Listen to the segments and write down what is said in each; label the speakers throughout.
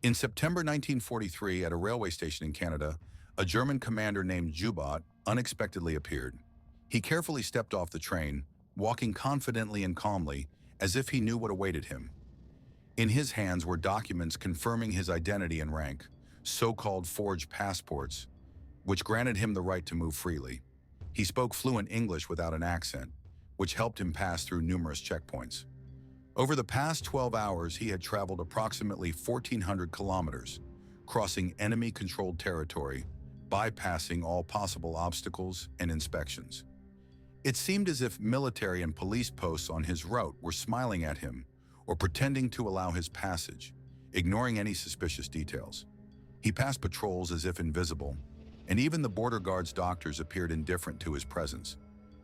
Speaker 1: In September 1943, at a railway station in Canada, a German commander named U-boat unexpectedly appeared. He carefully stepped off the train, walking confidently and calmly, as if he knew what awaited him. In his hands were documents confirming his identity and rank, so-called forged passports, which granted him the right to move freely. He spoke fluent English without an accent, which helped him pass through numerous checkpoints. Over the past 12 hours, he had traveled approximately 1,400 kilometers, crossing enemy-controlled territory, bypassing all possible obstacles and inspections. It seemed as if military and police posts on his route were smiling at him or pretending to allow his passage, ignoring any suspicious details. He passed patrols as if invisible, and even the border guard's doctors appeared indifferent to his presence.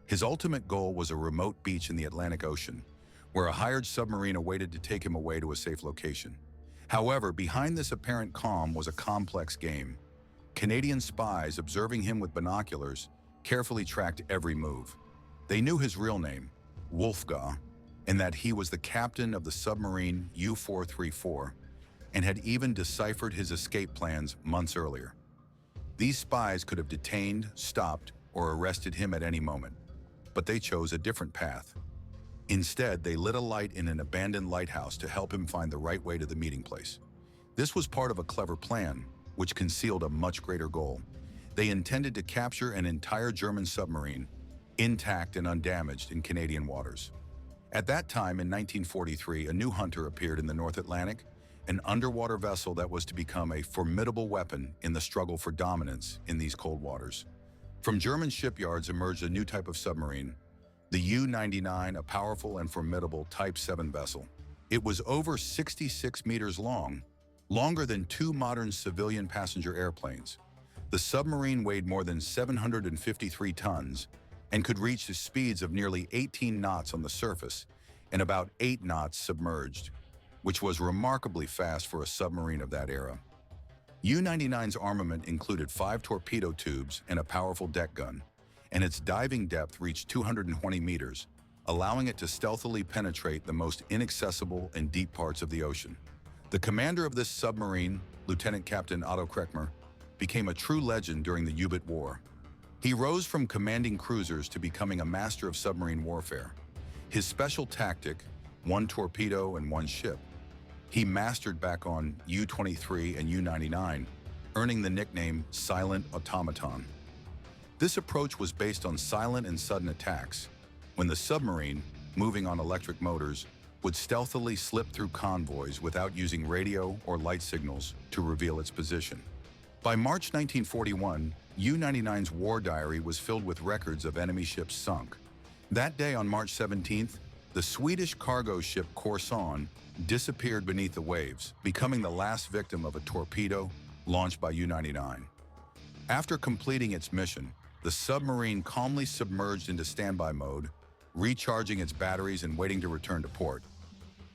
Speaker 1: His ultimate goal was a remote beach in the Atlantic Ocean, where a hired submarine awaited to take him away to a safe location. However, behind this apparent calm was a complex game. Canadian spies, observing him with binoculars, carefully tracked every move. They knew his real name, Wolfga, and that he was the captain of the submarine U-434, and had even deciphered his escape plans months earlier. These spies could have detained, stopped, or arrested him at any moment, but they chose a different path. Instead, they lit a light in an abandoned lighthouse to help him find the right way to the meeting place. This was part of a clever plan, which concealed a much greater goal. They intended to capture an entire German submarine, intact and undamaged, in Canadian waters. At that time, in 1943, a new hunter appeared in the North Atlantic, an underwater vessel that was to become a formidable weapon in the struggle for dominance in these cold waters. From German shipyards emerged a new type of submarine, the U-99, a powerful and formidable Type 7 vessel. It was over 66 meters long, longer than two modern civilian passenger airplanes. The submarine weighed more than 753 tons and could reach the speeds of nearly 18 knots on the surface and about 8 knots submerged, which was remarkably fast for a submarine of that era. U-99's armament included 5 torpedo tubes and a powerful deck gun, and its diving depth reached 220 meters, allowing it to stealthily penetrate the most inaccessible and deep parts of the ocean. The commander of this submarine, Lieutenant Captain Otto Krechmer, became a true legend during the U-boat War. He rose from commanding cruisers to becoming a master of submarine warfare. His special tactic, one torpedo and one ship, he mastered back on U-23 and U-99, earning the nickname Silent Automaton. This approach was based on silent and sudden attacks, when the submarine, moving on electric motors, would stealthily slip through convoys without using radio or light signals to reveal its position. By March 1941, U-99's war diary was filled with records of enemy ships sunk. That day on March 17th, the Swedish cargo ship Corson disappeared beneath the waves, becoming the last victim of a torpedo launched by U-99. After completing its mission, the submarine calmly submerged into standby mode, recharging its batteries and waiting to return to port.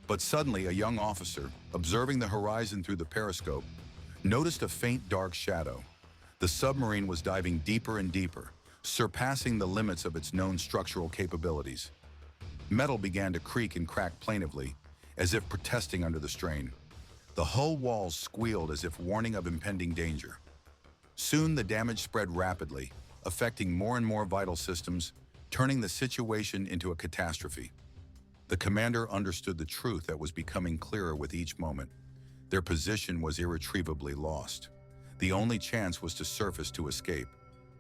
Speaker 1: But suddenly, a young officer, observing the horizon through the periscope, noticed a faint dark shadow. The submarine was diving deeper and deeper, surpassing the limits of its known structural capabilities. Metal began to creak and crack plaintively, as if protesting under the strain. The hull walls squealed as if warning of impending danger. Soon the damage spread rapidly, affecting more and more vital systems, turning the situation into a catastrophe. The commander understood the truth that was becoming clearer with each moment. Their position was irretrievably lost. The only chance was to surface to escape.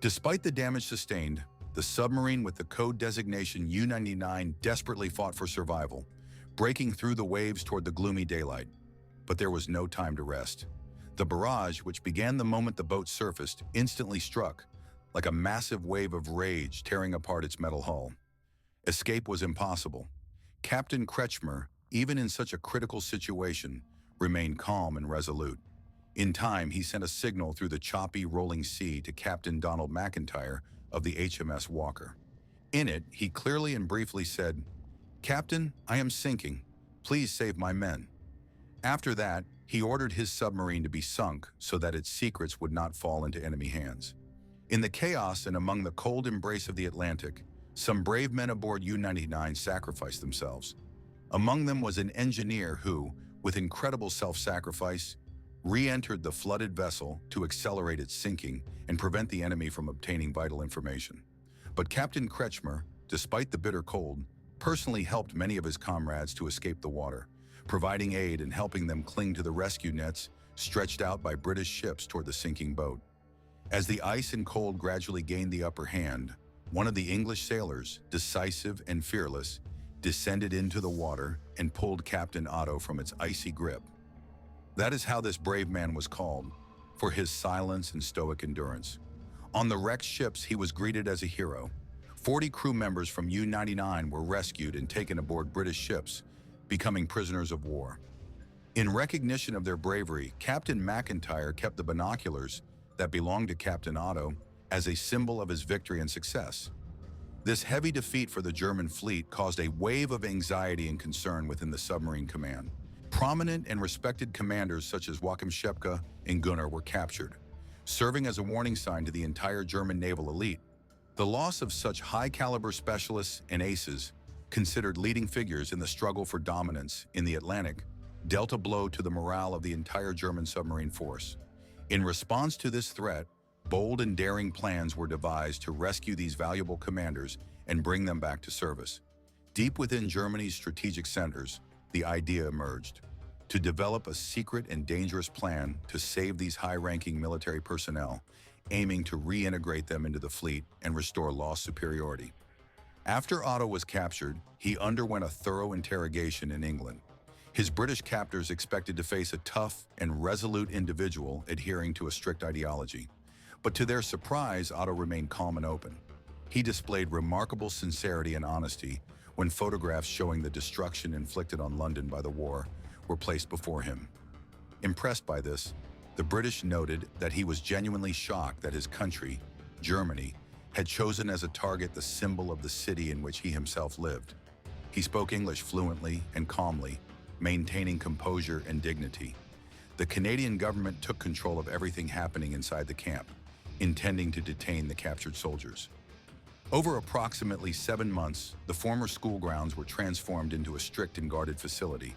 Speaker 1: Despite the damage sustained, the submarine with the code designation U-99 desperately fought for survival, breaking through the waves toward the gloomy daylight. But there was no time to rest. The barrage, which began the moment the boat surfaced, instantly struck, like a massive wave of rage tearing apart its metal hull. Escape was impossible. Captain Krechmer, even in such a critical situation, remained calm and resolute. In time, he sent a signal through the choppy, rolling sea to Captain Donald McIntyre of the HMS Walker. In it, he clearly and briefly said, "Captain, I am sinking. Please save my men." After that, he ordered his submarine to be sunk so that its secrets would not fall into enemy hands. In the chaos and among the cold embrace of the Atlantic, some brave men aboard U-99 sacrificed themselves. Among them was an engineer who, with incredible self-sacrifice, re-entered the flooded vessel to accelerate its sinking and prevent the enemy from obtaining vital information. But Captain Krechmer, despite the bitter cold, personally helped many of his comrades to escape the water, providing aid and helping them cling to the rescue nets stretched out by British ships toward the sinking boat. As the ice and cold gradually gained the upper hand, one of the English sailors, decisive and fearless, descended into the water and pulled Captain Otto from its icy grip. That is how this brave man was called, for his silence and stoic endurance. On the wrecked ships, he was greeted as a hero. 40 crew members from U-99 were rescued and taken aboard British ships, becoming prisoners of war. In recognition of their bravery, Captain McIntyre kept the binoculars that belonged to Captain Otto as a symbol of his victory and success. This heavy defeat for the German fleet caused a wave of anxiety and concern within the submarine command. Prominent and respected commanders such as Joachim Schepke and Gunnar were captured, serving as a warning sign to the entire German naval elite. The loss of such high-caliber specialists and aces, considered leading figures in the struggle for dominance in the Atlantic, dealt a blow to the morale of the entire German submarine force. In response to this threat, bold and daring plans were devised to rescue these valuable commanders and bring them back to service. Deep within Germany's strategic centers, the idea emerged to develop a secret and dangerous plan to save these high-ranking military personnel, aiming to reintegrate them into the fleet and restore lost superiority. After Otto was captured, he underwent a thorough interrogation in England. His British captors expected to face a tough and resolute individual adhering to a strict ideology. But to their surprise, Otto remained calm and open. He displayed remarkable sincerity and honesty when photographs showing the destruction inflicted on London by the war were placed before him. Impressed by this, the British noted that he was genuinely shocked that his country, Germany, had chosen as a target the symbol of the city in which he himself lived. He spoke English fluently and calmly, maintaining composure and dignity. The Canadian government took control of everything happening inside the camp, intending to detain the captured soldiers. Over approximately 7 months, the former school grounds were transformed into a strict and guarded facility.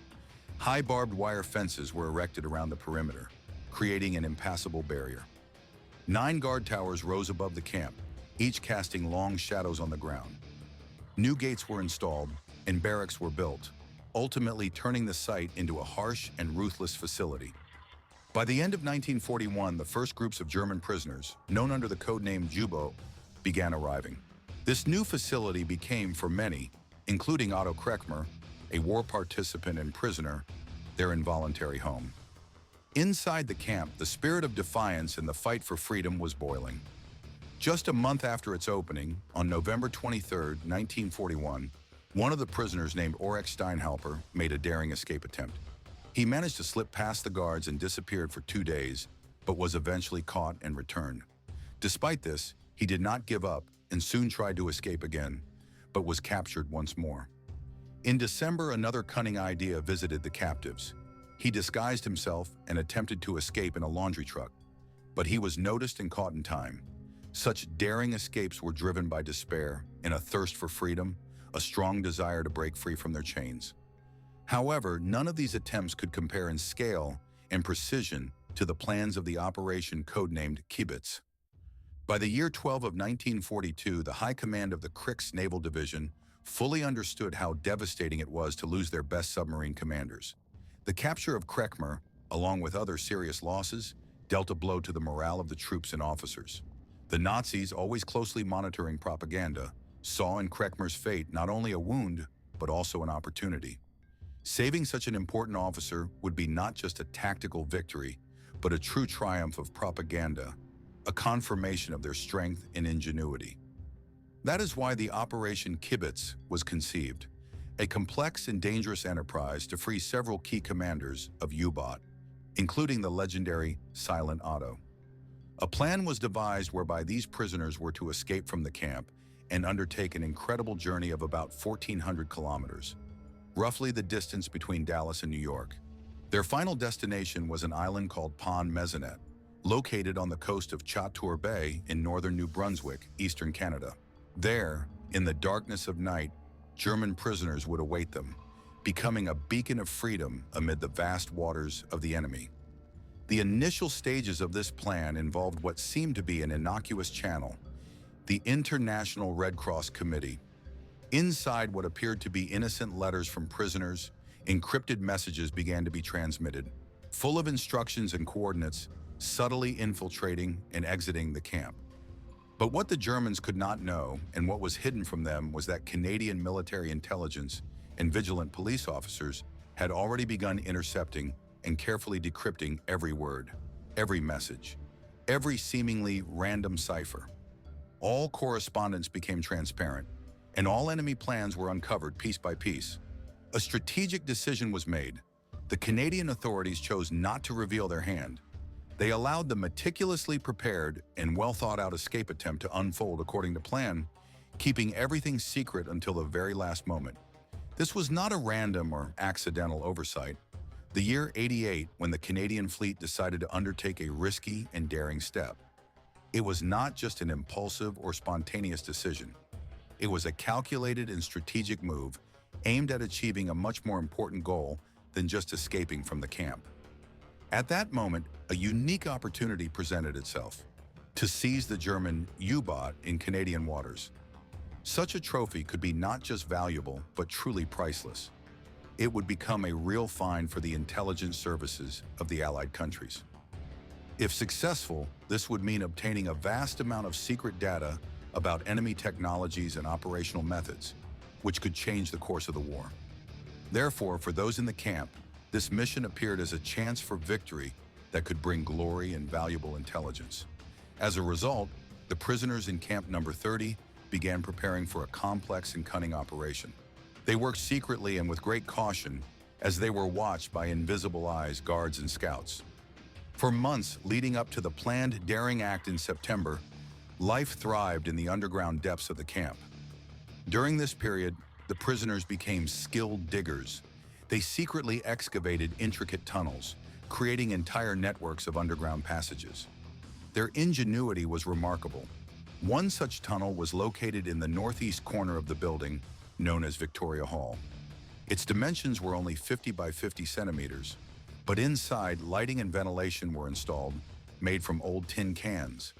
Speaker 1: High barbed wire fences were erected around the perimeter, creating an impassable barrier. 9 guard towers rose above the camp, each casting long shadows on the ground. New gates were installed and barracks were built, ultimately turning the site into a harsh and ruthless facility. By the end of 1941, the first groups of German prisoners, known under the codename U-boat, began arriving. This new facility became, for many, including Otto Krechmer, a war participant and prisoner, their involuntary home. Inside the camp, the spirit of defiance and the fight for freedom was boiling. Just a month after its opening, on November 23, 1941, one of the prisoners named Ulrich Steinhalper made a daring escape attempt. He managed to slip past the guards and disappeared for 2 days, but was eventually caught and returned. Despite this, he did not give up and soon tried to escape again, but was captured once more. In December, another cunning idea visited the captives. He disguised himself and attempted to escape in a laundry truck, but he was noticed and caught in time. Such daring escapes were driven by despair and a thirst for freedom, a strong desire to break free from their chains. However, none of these attempts could compare in scale and precision to the plans of the operation codenamed Kibitz. By the year 12 of 1942, the High Command of the Kriegs Naval Division fully understood how devastating it was to lose their best submarine commanders. The capture of Krechmer, along with other serious losses, dealt a blow to the morale of the troops and officers. The Nazis, always closely monitoring propaganda, saw in Krechmer's fate not only a wound, but also an opportunity. Saving such an important officer would be not just a tactical victory, but a true triumph of propaganda, a confirmation of their strength and ingenuity. That is why the Operation Kibitz was conceived, a complex and dangerous enterprise to free several key commanders of U-boat, including the legendary Silent Otto. A plan was devised whereby these prisoners were to escape from the camp and undertake an incredible journey of about 1,400 kilometers, roughly the distance between Dallas and New York. Their final destination was an island called Pont Maisonette, located on the coast of Chateau Bay in northern New Brunswick, eastern Canada. There, in the darkness of night, German prisoners would await them, becoming a beacon of freedom amid the vast waters of the enemy. The initial stages of this plan involved what seemed to be an innocuous channel, the International Red Cross Committee. Inside what appeared to be innocent letters from prisoners, encrypted messages began to be transmitted, full of instructions and coordinates, subtly infiltrating and exiting the camp. But what the Germans could not know, and what was hidden from them, was that Canadian military intelligence and vigilant police officers had already begun intercepting and carefully decrypting every word, every message, every seemingly random cipher. All correspondence became transparent, and all enemy plans were uncovered piece by piece. A strategic decision was made. The Canadian authorities chose not to reveal their hand. They allowed the meticulously prepared and well-thought-out escape attempt to unfold according to plan, keeping everything secret until the very last moment. This was not a random or accidental oversight. The year 88, when the Canadian fleet decided to undertake a risky and daring step. It was not just an impulsive or spontaneous decision. It was a calculated and strategic move aimed at achieving a much more important goal than just escaping from the camp. At that moment, a unique opportunity presented itself: to seize the German U-boat in Canadian waters. Such a trophy could be not just valuable, but truly priceless. It would become a real find for the intelligence services of the Allied countries. If successful, this would mean obtaining a vast amount of secret data about enemy technologies and operational methods, which could change the course of the war. Therefore, for those in the camp, this mission appeared as a chance for victory that could bring glory and valuable intelligence. As a result, the prisoners in Camp Number 30 began preparing for a complex and cunning operation. They worked secretly and with great caution as they were watched by invisible eyes, guards, and scouts. For months leading up to the planned daring act in September, life thrived in the underground depths of the camp. During this period, the prisoners became skilled diggers. They secretly excavated intricate tunnels, creating entire networks of underground passages. Their ingenuity was remarkable. One such tunnel was located in the northeast corner of the building, known as Victoria Hall. Its dimensions were only 50 by 50 centimeters, but inside, lighting and ventilation were installed, made from old tin cans.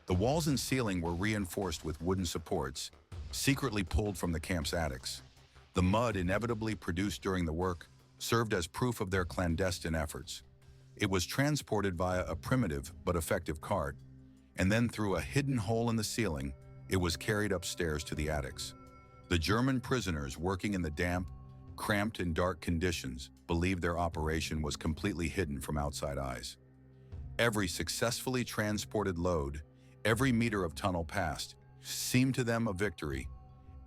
Speaker 1: The walls and ceiling were reinforced with wooden supports, secretly pulled from the camp's attics. The mud inevitably produced during the work served as proof of their clandestine efforts. It was transported via a primitive but effective cart, and then through a hidden hole in the ceiling, it was carried upstairs to the attics. The German prisoners working in the damp, cramped, and dark conditions believed their operation was completely hidden from outside eyes. Every successfully transported load, every meter of tunnel passed, seemed to them a victory,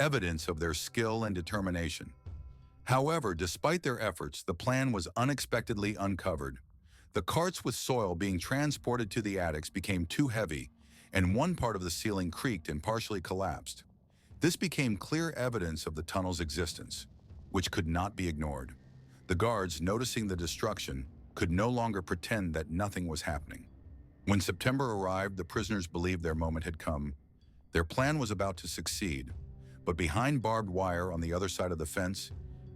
Speaker 1: evidence of their skill and determination. However, despite their efforts, the plan was unexpectedly uncovered. The carts with soil being transported to the attics became too heavy, and one part of the ceiling creaked and partially collapsed. This became clear evidence of the tunnel's existence, which could not be ignored. The guards, noticing the destruction, could no longer pretend that nothing was happening. When September arrived, the prisoners believed their moment had come. Their plan was about to succeed, but behind barbed wire on the other side of the fence,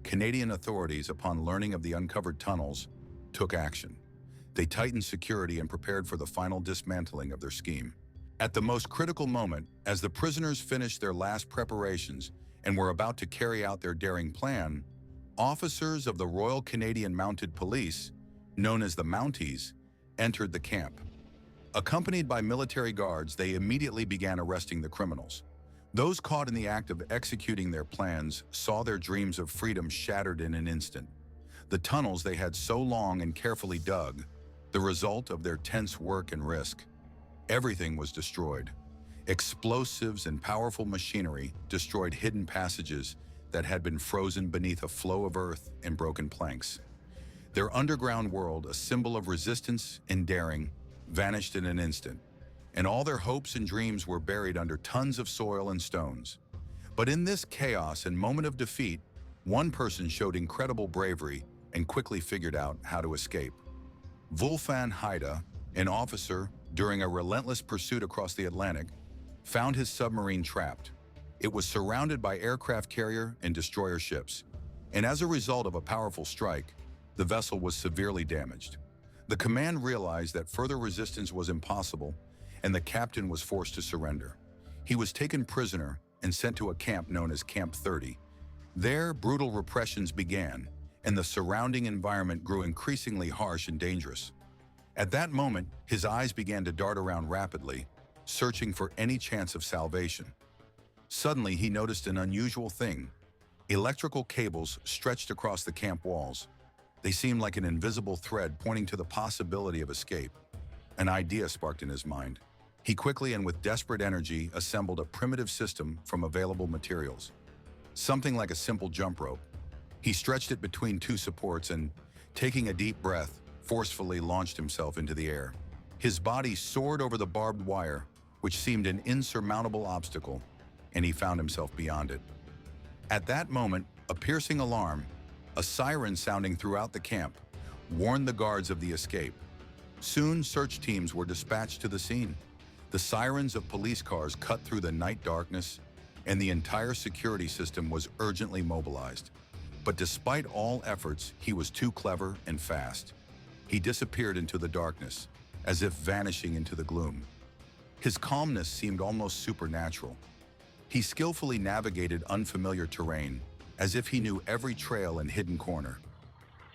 Speaker 1: Canadian authorities, upon learning of the uncovered tunnels, took action. They tightened security and prepared for the final dismantling of their scheme. At the most critical moment, as the prisoners finished their last preparations and were about to carry out their daring plan, officers of the Royal Canadian Mounted Police, known as the Mounties, entered the camp. Accompanied by military guards, they immediately began arresting the criminals. Those caught in the act of executing their plans saw their dreams of freedom shattered in an instant. The tunnels they had so long and carefully dug, the result of their tense work and risk, everything was destroyed. Explosives and powerful machinery destroyed hidden passages that had been frozen beneath a flow of earth and broken planks. Their underground world, a symbol of resistance and daring, vanished in an instant, and all their hopes and dreams were buried under tons of soil and stones. But in this chaos and moment of defeat, one person showed incredible bravery and quickly figured out how to escape. Wolfgang Haida, an officer during a relentless pursuit across the Atlantic, found his submarine trapped. It was surrounded by aircraft carrier and destroyer ships, and as a result of a powerful strike, the vessel was severely damaged. The command realized that further resistance was impossible, and the captain was forced to surrender. He was taken prisoner and sent to a camp known as Camp 30. There, brutal repressions began, and the surrounding environment grew increasingly harsh and dangerous. At that moment, his eyes began to dart around rapidly, searching for any chance of salvation. Suddenly, he noticed an unusual thing. Electrical cables stretched across the camp walls. They seemed like an invisible thread pointing to the possibility of escape. An idea sparked in his mind. He quickly and with desperate energy assembled a primitive system from available materials. Something like a simple jump rope. He stretched it between two supports and, taking a deep breath, forcefully launched himself into the air. His body soared over the barbed wire, which seemed an insurmountable obstacle, and he found himself beyond it. At that moment, a piercing alarm, a siren sounding throughout the camp, warned the guards of the escape. Soon, search teams were dispatched to the scene. The sirens of police cars cut through the night darkness, and the entire security system was urgently mobilized. But despite all efforts, he was too clever and fast. He disappeared into the darkness, as if vanishing into the gloom. His calmness seemed almost supernatural. He skillfully navigated unfamiliar terrain, as if he knew every trail and hidden corner.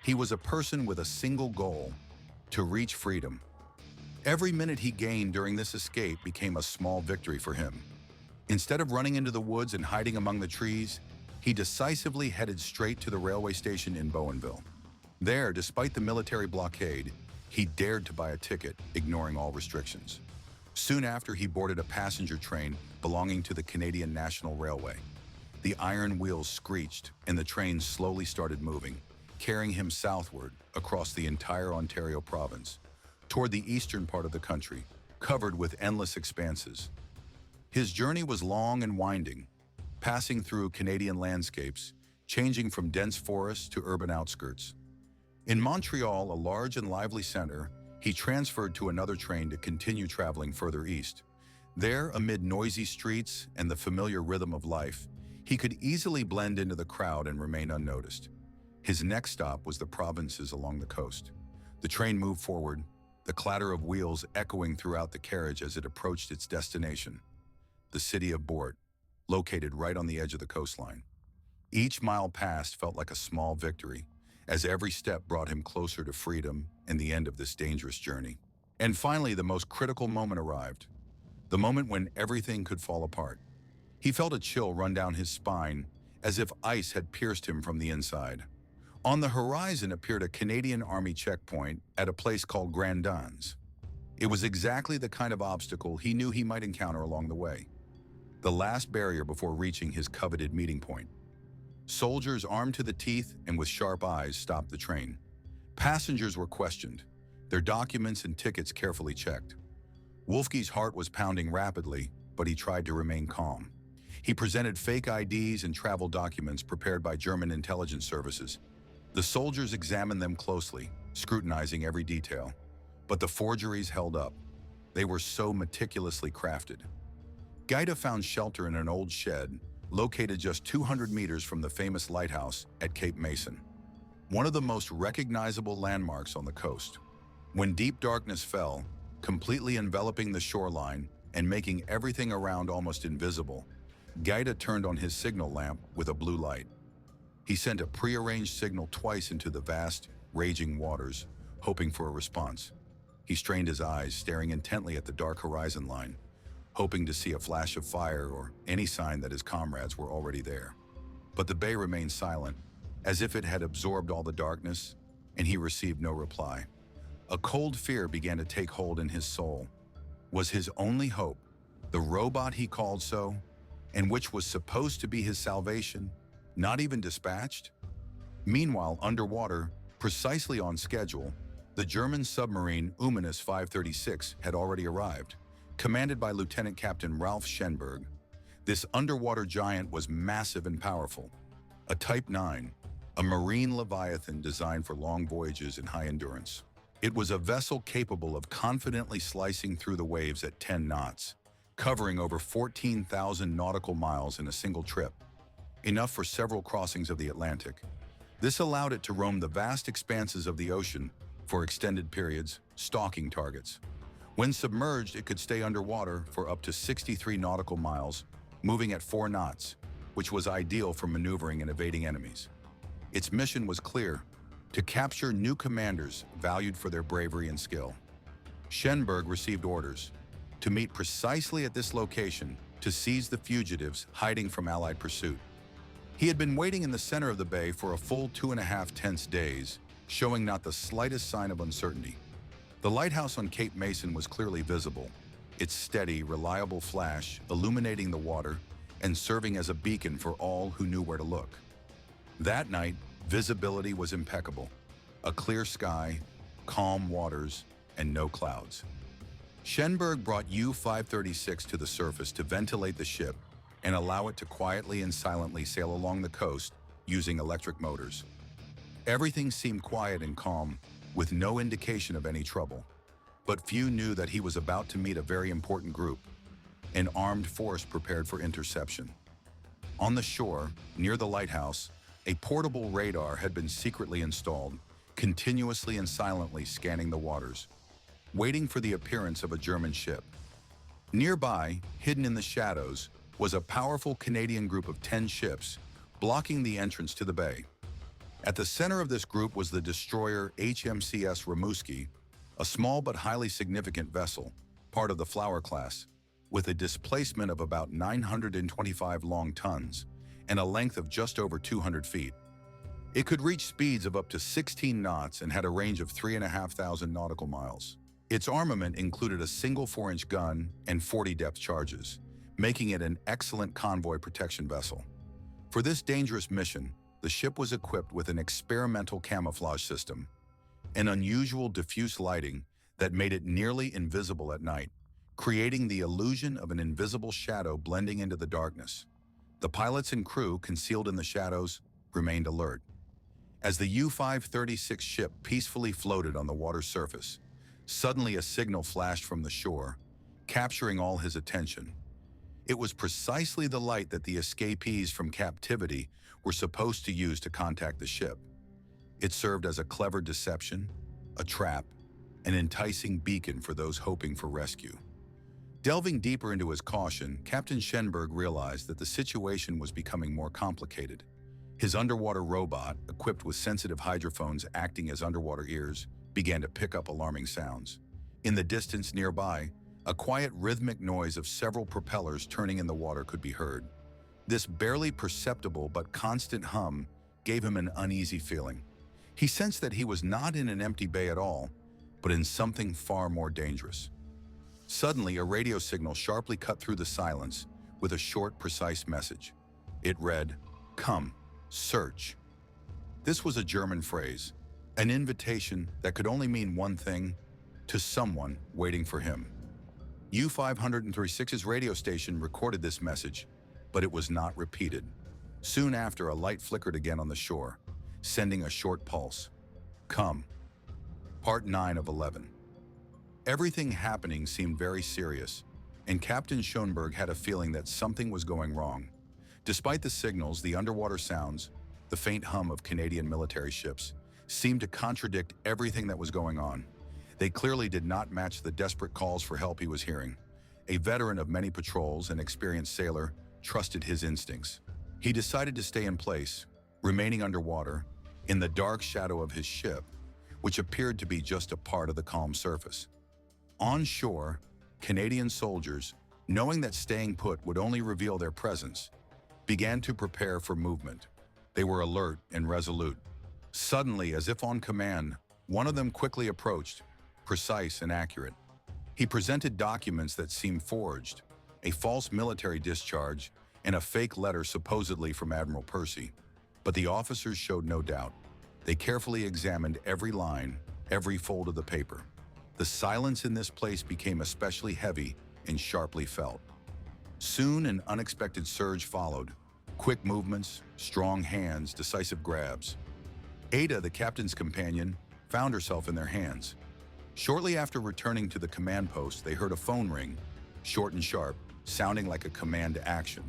Speaker 1: He was a person with a single goal: to reach freedom. Every minute he gained during this escape became a small victory for him. Instead of running into the woods and hiding among the trees, he decisively headed straight to the railway station in Bowenville. There, despite the military blockade, he dared to buy a ticket, ignoring all restrictions. Soon after, he boarded a passenger train belonging to the Canadian National Railway. The iron wheels screeched, and the train slowly started moving, carrying him southward across the entire Ontario province, toward the eastern part of the country, covered with endless expanses. His journey was long and winding, passing through Canadian landscapes, changing from dense forests to urban outskirts. In Montreal, a large and lively center, he transferred to another train to continue traveling further east. There, amid noisy streets and the familiar rhythm of life, he could easily blend into the crowd and remain unnoticed. His next stop was the provinces along the coast. The train moved forward, the clatter of wheels echoing throughout the carriage as it approached its destination, the city of Bort, located right on the edge of the coastline. Each mile passed felt like a small victory, as every step brought him closer to freedom and the end of this dangerous journey. And finally, the most critical moment arrived, the moment when everything could fall apart. He felt a chill run down his spine, as if ice had pierced him from the inside. On the horizon appeared a Canadian Army checkpoint at a place called Grandans. It was exactly the kind of obstacle he knew he might encounter along the way, the last barrier before reaching his coveted meeting point. Soldiers armed to the teeth and with sharp eyes stopped the train. Passengers were questioned, their documents and tickets carefully checked. Wolfga's heart was pounding rapidly, but he tried to remain calm. He presented fake IDs and travel documents prepared by German intelligence services. The soldiers examined them closely, scrutinizing every detail. But the forgeries held up. They were so meticulously crafted. Gaida found shelter in an old shed, located just 200 meters from the famous lighthouse at Cape Mason, one of the most recognizable landmarks on the coast. When deep darkness fell, completely enveloping the shoreline and making everything around almost invisible, Gaida turned on his signal lamp with a blue light. He sent a prearranged signal twice into the vast, raging waters, hoping for a response. He strained his eyes, staring intently at the dark horizon line, hoping to see a flash of fire or any sign that his comrades were already there. But the bay remained silent, as if it had absorbed all the darkness, and he received no reply. A cold fear began to take hold in his soul. Was his only hope, the robot he called so, and which was supposed to be his salvation, not even dispatched? Meanwhile, underwater, precisely on schedule, the German submarine U-boat 536 had already arrived, commanded by Lieutenant Captain Ralph Schenberg. This underwater giant was massive and powerful. A Type 9, a marine leviathan designed for long voyages and high endurance. It was a vessel capable of confidently slicing through the waves at 10 knots, covering over 14,000 nautical miles in a single trip, enough for several crossings of the Atlantic. This allowed it to roam the vast expanses of the ocean for extended periods, stalking targets. When submerged, it could stay underwater for up to 63 nautical miles, moving at 4 knots, which was ideal for maneuvering and evading enemies. Its mission was clear: to capture new commanders valued for their bravery and skill. Schenberg received orders to meet precisely at this location to seize the fugitives hiding from Allied pursuit. He had been waiting in the center of the bay for a full 2.5 tense days, showing not the slightest sign of uncertainty. The lighthouse on Cape Mason was clearly visible, its steady, reliable flash illuminating the water and serving as a beacon for all who knew where to look. That night, visibility was impeccable. A clear sky, calm waters, and no clouds. Schenberg brought U-536 to the surface to ventilate the ship and allow it to quietly and silently sail along the coast using electric motors. Everything seemed quiet and calm, with no indication of any trouble. But few knew that he was about to meet a very important group, an armed force prepared for interception. On the shore, near the lighthouse, a portable radar had been secretly installed, continuously and silently scanning the waters, waiting for the appearance of a German ship. Nearby, hidden in the shadows, was a powerful Canadian group of 10 ships, blocking the entrance to the bay. At the center of this group was the destroyer HMCS Rimouski, a small but highly significant vessel, part of the Flower class, with a displacement of about 925 long tons and a length of just over 200 feet. It could reach speeds of up to 16 knots and had a range of 3,500 nautical miles. Its armament included a single 4-inch gun and 40 depth charges, making it an excellent convoy protection vessel. For this dangerous mission, the ship was equipped with an experimental camouflage system, an unusual diffuse lighting that made it nearly invisible at night, creating the illusion of an invisible shadow blending into the darkness. The pilots and crew, concealed in the shadows, remained alert. As the U-536 ship peacefully floated on the water's surface, suddenly a signal flashed from the shore, capturing all his attention. It was precisely the light that the escapees from captivity were supposed to use to contact the ship. It served as a clever deception, a trap, an enticing beacon for those hoping for rescue. Delving deeper into his caution, Captain Schenberg realized that the situation was becoming more complicated. His underwater robot, equipped with sensitive hydrophones acting as underwater ears, began to pick up alarming sounds. In the distance nearby, a quiet rhythmic noise of several propellers turning in the water could be heard. This barely perceptible but constant hum gave him an uneasy feeling. He sensed that he was not in an empty bay at all, but in something far more dangerous. Suddenly, a radio signal sharply cut through the silence with a short, precise message. It read, "Come, search." This was a German phrase, an invitation that could only mean one thing: to someone waiting for him. U-536's radio station recorded this message, but it was not repeated. Soon after, a light flickered again on the shore, sending a short pulse. Come. Part 9 of 11. Everything happening seemed very serious, and Captain Schenberg had a feeling that something was going wrong. Despite the signals, the underwater sounds, the faint hum of Canadian military ships, seemed to contradict everything that was going on. They clearly did not match the desperate calls for help he was hearing. A veteran of many patrols and experienced sailor trusted his instincts. He decided to stay in place, remaining underwater, in the dark shadow of his ship, which appeared to be just a part of the calm surface. On shore, Canadian soldiers, knowing that staying put would only reveal their presence, began to prepare for movement. They were alert and resolute. Suddenly, as if on command, one of them quickly approached, precise and accurate. He presented documents that seemed forged, a false military discharge, and a fake letter supposedly from Admiral Percy. But the officers showed no doubt. They carefully examined every line, every fold of the paper. The silence in this place became especially heavy and sharply felt. Soon an unexpected surge followed. Quick movements, strong hands, decisive grabs. Ada, the captain's companion, found herself in their hands. Shortly after returning to the command post, they heard a phone ring, short and sharp, sounding like a command to action.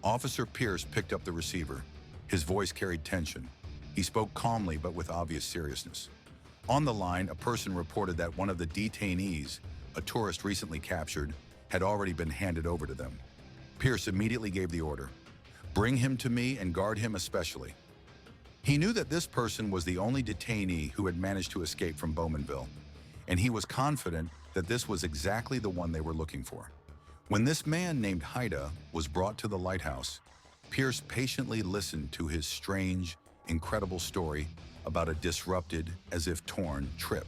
Speaker 1: Officer Pierce picked up the receiver. His voice carried tension. He spoke calmly but with obvious seriousness. On the line, a person reported that one of the detainees, a tourist recently captured, had already been handed over to them. Pierce immediately gave the order, "Bring him to me and guard him especially." He knew that this person was the only detainee who had managed to escape from Bowmanville, and he was confident that this was exactly the one they were looking for. When this man named Haida was brought to the lighthouse, Pierce patiently listened to his strange, incredible story about a disrupted, as if torn, trip.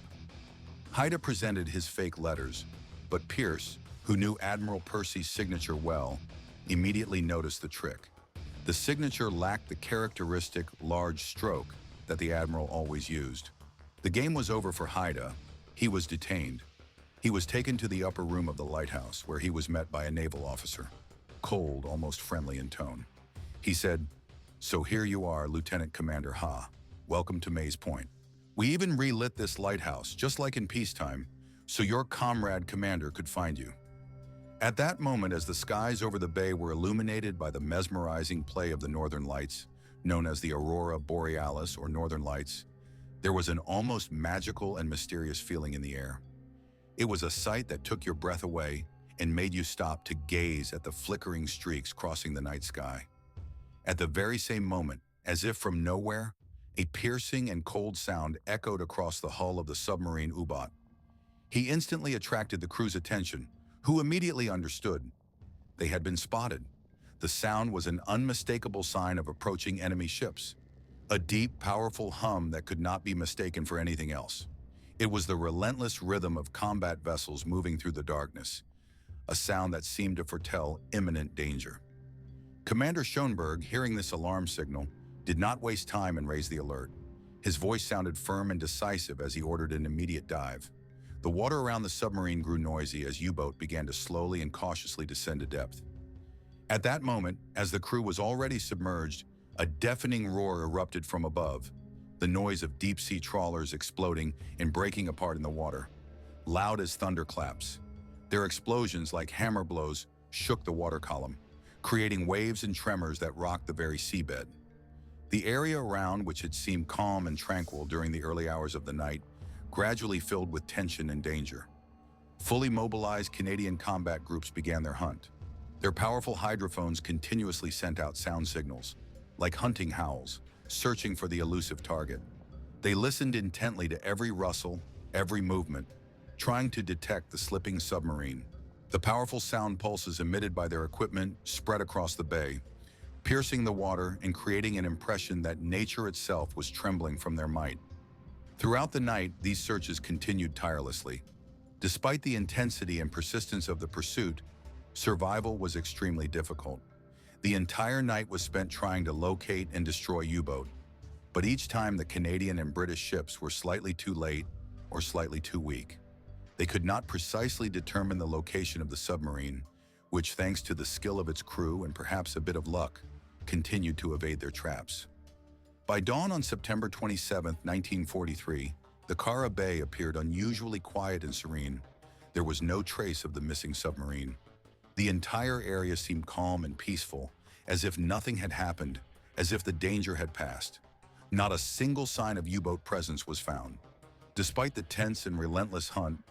Speaker 1: Haida presented his fake letters, but Pierce, who knew Admiral Percy's signature well, immediately noticed the trick. The signature lacked the characteristic large stroke that the Admiral always used. The game was over for Haida. He was detained. He was taken to the upper room of the lighthouse, where he was met by a naval officer, cold, almost friendly in tone. He said, "So here you are, Lieutenant Commander Ha. Welcome to Mays Point. We even relit this lighthouse, just like in peacetime, so your comrade commander could find you." At that moment, as the skies over the bay were illuminated by the mesmerizing play of the northern lights, known as the Aurora Borealis or Northern Lights, there was an almost magical and mysterious feeling in the air. It was a sight that took your breath away and made you stop to gaze at the flickering streaks crossing the night sky. At the very same moment, as if from nowhere, a piercing and cold sound echoed across the hull of the submarine U-boat. He instantly attracted the crew's attention, who immediately understood. They had been spotted. The sound was an unmistakable sign of approaching enemy ships, a deep, powerful hum that could not be mistaken for anything else. It was the relentless rhythm of combat vessels moving through the darkness, a sound that seemed to foretell imminent danger. Commander Schoenberg, hearing this alarm signal, did not waste time and raised the alert. His voice sounded firm and decisive as he ordered an immediate dive. The water around the submarine grew noisy as U-boat began to slowly and cautiously descend to depth. At that moment, as the crew was already submerged, a deafening roar erupted from above, the noise of deep-sea trawlers exploding and breaking apart in the water, loud as thunderclaps. Their explosions, like hammer blows, shook the water column, creating waves and tremors that rocked the very seabed. The area around, which had seemed calm and tranquil during the early hours of the night, gradually filled with tension and danger. Fully mobilized Canadian combat groups began their hunt. Their powerful hydrophones continuously sent out sound signals, like hunting howls, searching for the elusive target. They listened intently to every rustle, every movement, trying to detect the slipping submarine. The powerful sound pulses emitted by their equipment spread across the bay, piercing the water and creating an impression that nature itself was trembling from their might. Throughout the night, these searches continued tirelessly. Despite the intensity and persistence of the pursuit, survival was extremely difficult. The entire night was spent trying to locate and destroy U-boat, but each time the Canadian and British ships were slightly too late or slightly too weak. They could not precisely determine the location of the submarine, which, thanks to the skill of its crew and perhaps a bit of luck, continued to evade their traps. By dawn on September 27, 1943, the Kara Bay appeared unusually quiet and serene. There was no trace of the missing submarine. The entire area seemed calm and peaceful, as if nothing had happened, as if the danger had passed. Not a single sign of U-boat presence was found. Despite the tense and relentless hunt,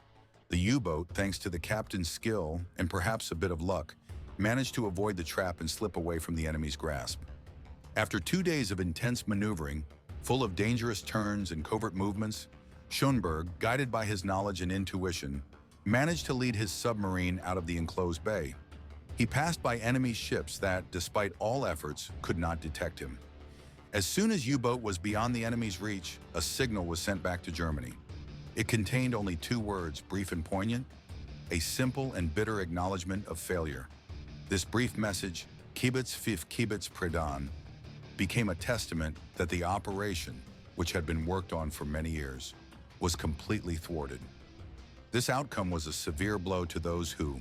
Speaker 1: the U-boat, thanks to the captain's skill and perhaps a bit of luck, managed to avoid the trap and slip away from the enemy's grasp. After 2 days of intense maneuvering, full of dangerous turns and covert movements, Schoenberg, guided by his knowledge and intuition, managed to lead his submarine out of the enclosed bay. He passed by enemy ships that, despite all efforts, could not detect him. As soon as U-boat was beyond the enemy's reach, a signal was sent back to Germany. It contained only 2 words, brief and poignant, a simple and bitter acknowledgement of failure. This brief message, Kibitz 5 Kibitz Predan, became a testament that the operation, which had been worked on for many years, was completely thwarted. This outcome was a severe blow to those who,